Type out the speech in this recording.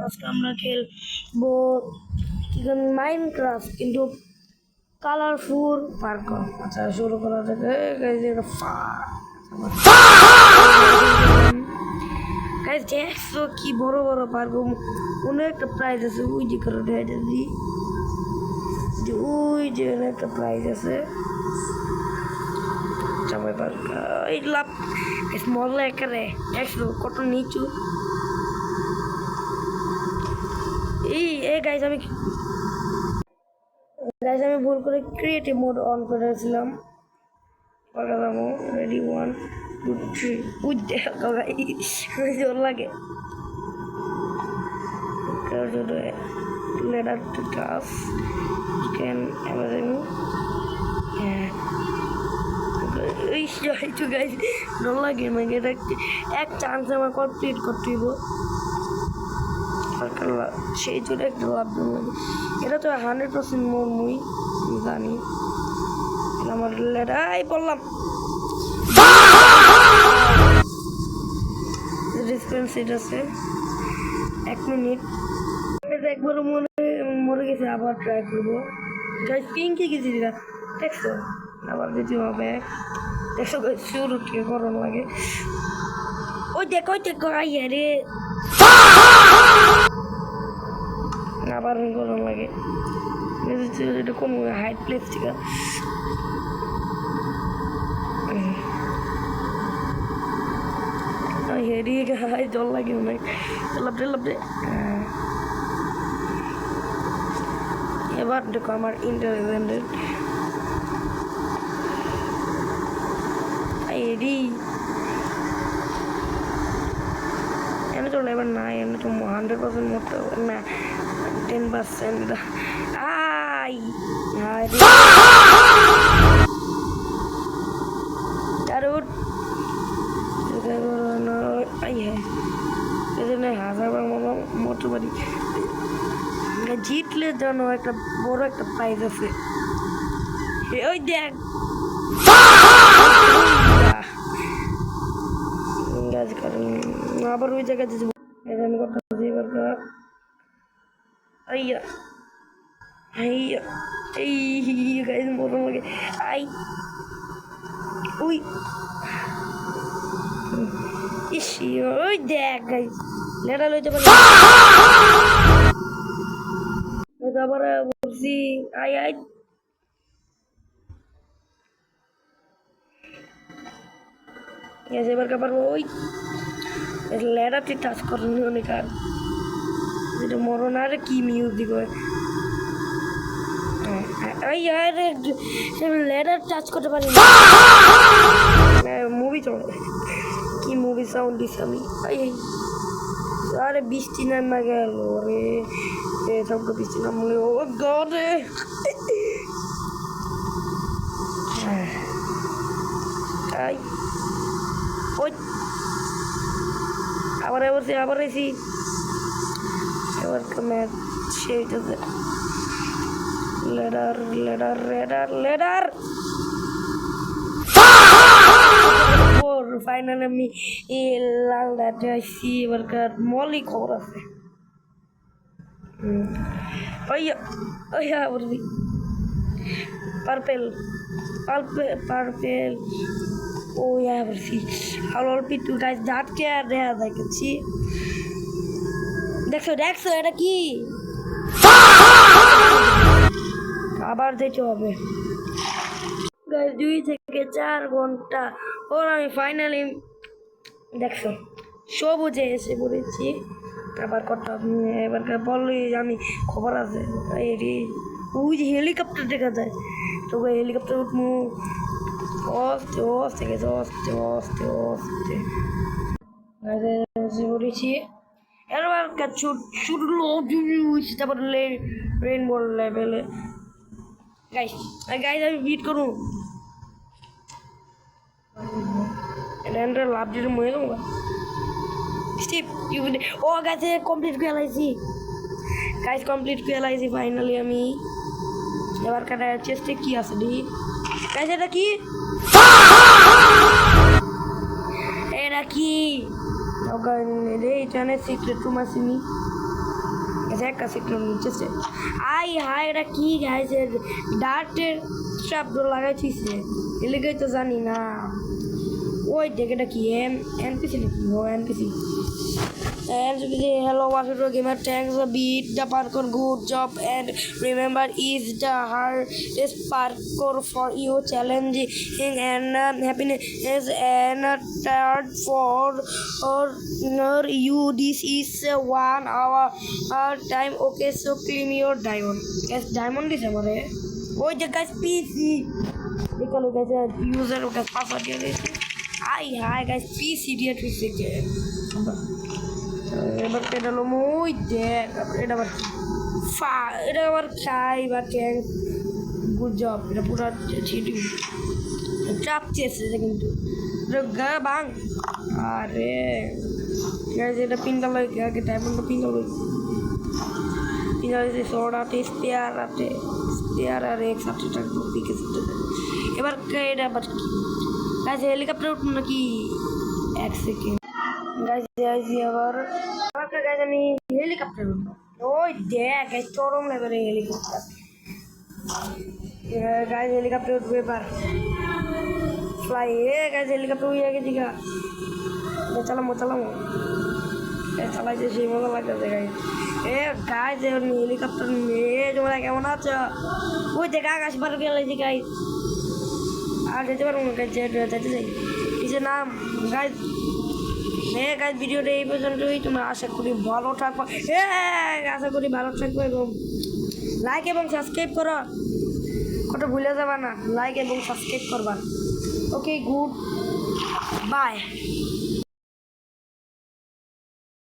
আজকে আমরা খেলবো মাইনক্রাফট কিন্তু কালারফুল পার্কার। আচ্ছা শুরু করা যাক। গাইস দেখছো কি বড় বড় পার্ক, অনেক একটা প্রাইজ আছে ওই যে কারণে ওই যে একটা প্রাইজ আছে। চামাই পার্ক এই লাভ স্মল একারে দেখছো কত নিচু। এই গাইস আমি ভুল করে ক্রিয়েটিভ মোড অন করেছিলাম। রেডি 1 2 3 উই দেখো গাইস জোর লাগে। লেডার টু টাস ক্যান এভারিথিং এই গাইস ডর লাগে মানে এটা এক চান্স আমার কমপ্লিট করতে হইব। সেই জন্য একটা লাভ এটা তো 100% মোর মুই জানি। আমার লেডাই বললাম রেসপন্সিভ আছে 1 মিনিট। একবার মরে গেছে, আবার ট্রাই করবো। গাইস পিঙ্কি গেছি দেখছো, আবার যেতে হবে। দেখছো শুরু থেকে গরম লাগে। ওই দেখো আইয়া রে, আবার গরম লাগে। এটা কোন হাইট প্লেস থেকে হেরি গায়ে জল লাগে অনেক। লাভে এবার দেখো আমার ইন্টারভেন্ডেড হেরি এনে চলে এবার না, এমনি তো 100% মরতে হবে না, 10%। আই দারুণ হাজারবার মরতে পারি। জিতলে যেন একটা বড় একটা প্রাইজ আছে। ওই দেখ আবার ওই জায়গায় আমি করতেছি এবার এই গাইজ মরণ লাগে। ওই ওই দেখ গাইজ লেটা লইতে পারি আবার বলছি। এবার পারবো। ওই লেডারটি টাচ করেনি অনেক, আর যেটা মরণ আর কি মিউজিক হয়। লেডার টাচ করতে পারি মুভি চলে। কি মুভি সাউন্ড দিস আমি। আরে বৃষ্টি নামা গেল রে, সব বৃষ্টি নামলে ও গরে। আবার এসি এবার ম্যাচ সেইটাতে লেডার ফাইনালি আমি লাল ডাটে আসছি। এবারকার মলি খবর আছে। পার্পেল ও বলছি আর অল্প একটু গাছ ডাটকে আর দেখা দেখেছি। দেখছো এটা কি আবার যেতে হবে। 2 থেকে 4 ঘন্টা ওর আমি ফাইনালি দেখছো সবুজে এসে পড়েছি। আবার কথা এবারকার বললি আমি খবর আছে। ওই যে হেলিকপ্টার দেখা যায়, তো হেলিকপ্টার উঠবো। অস্তে পড়েছি। এবার ছুটলো তারপর রেইনবো লেভেলে গাইস আমি বিট করুন লাভ দিতে মনে গেল স্টিপ ও গাছে কমপ্লিট করে লাইছি। গাইস কমপ্লিট করে লাইছি ফাইনালি আমি। এবার কাটা চেষ্টা কি আছে দি গাইস, এটা কি এটা কি এটা সিক্রেট রুম আছে নি দেখ আছে একটু নিচেছে আই হাই এটা কি গাইছে ডার্টের শব্দ লাগাইছিস এলাকায় তো জানি না ওই দেখ এটা কি এনপিসি নাকি ও NPC hello Washer gamer thanks a beat the parkour good job and remember is the hardest parkour for you challenging and happiness and third for you this is 1 hour time okay so claim your diamond guys diamond is amore oi the guys pc देखो guys user का password दिया देते hi hi guys pc dia tweet এবার পেডালো মই দেখ এটা আবার এটা আবার খাই বা ট্যাঙ্ক গুড জব এটা পুরো ছিটি চাপ চেয়েছে কিন্তু গা বাং আরে এটা পিন্ডাল আগে ডায়মন্ডটা পিন্ডাল পিন্ডাল সোডাতে স্পেয়ার আর একসাথে থাকবো পিকে এবার এটা আবার গাছে হেলিকপ্টার উঠবো নাকি এক সেকেন্ড গাইস আবার গাইস আমি হেলিকপ্টার উঠবো ওই দেখ গাইস চরম লেভেলের হেলিকপ্টার গাইস হেলিকপ্টার উঠবে এবার ফ্লাই গাইস হেলিকপ্টার উড়ে গেছি গা চালামো চালাইছে সেই মজা লাগতেছে গাইস হেলিকপ্টার নিয়ে তোমরা কেমন আছো ওই দেখ আকাশ পার গেলেছি গাইস আর যেতে পারবো না গাইস যেতে চাই কিসের নাম গাইস গাইস ভিডিওটা এই পর্যন্তই তোমরা আশা করি ভালো থাকবে এবং লাইক এবং সাবস্ক্রাইব করো কত ভুলে যাবা না লাইক এবং সাবস্ক্রাইব করবা ওকে গুড বাই